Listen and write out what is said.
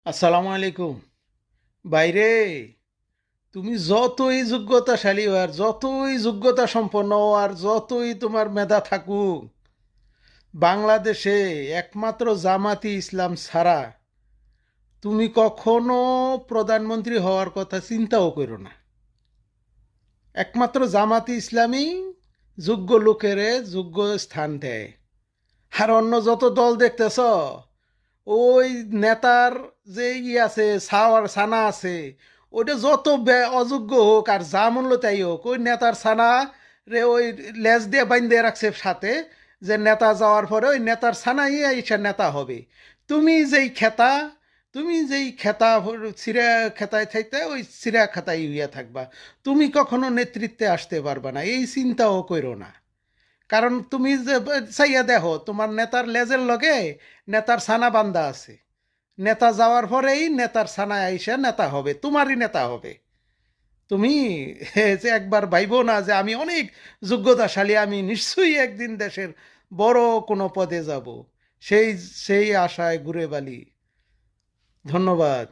আসসালামু আলাইকুম। বাইরে, তুমি যতই যোগ্যতাশালী হও আর যতই যোগ্যতা সম্পন্ন হও আর যতই তোমার মেধা থাকুক, বাংলাদেশে একমাত্র জামাতি ইসলাম ছাড়া তুমি কখনো প্রধানমন্ত্রী হওয়ার কথা চিন্তাও করো না। একমাত্র জামাতি ইসলামই যোগ্য লোকেরে যোগ্য স্থান দেয়। আর অন্য যত দল দেখতেছ, ওই নেতার যে আছে সাওয়ার সানা আছে, ওইটা যত অযোগ্য হোক আর যা মূল্য তাই হোক, ওই নেতার সানা রে ওই লেজ দিয়ে বাইন্ধে রাখছে সাথে, যে নেতা যাওয়ার পরে ওই নেতার সানাই এসে নেতা হবে। তুমি যেই খেতা তুমি যেই খেতা চিরা খেতায় থাকতে ওই চিরা খেতাই হইয়া থাকবা। তুমি কখনো নেতৃত্বে আসতে পারবা না, এই চিন্তাও করো না। কারণ তুমি যে চাইয়া দেখো, তোমার নেতার লেজের লগে নেতার ছানা বান্দা আছে। নেতা যাওয়ার পরেই নেতার ছানায় আইসা নেতা হবে, তোমারই নেতা হবে। তুমি যে একবার ভাইবো না যে আমি অনেক যোগ্যতাশালী, আমি নিশ্চয়ই একদিন দেশের বড় কোনো পদে যাব। সেই সেই আশায় ঘুরে বালি। ধন্যবাদ।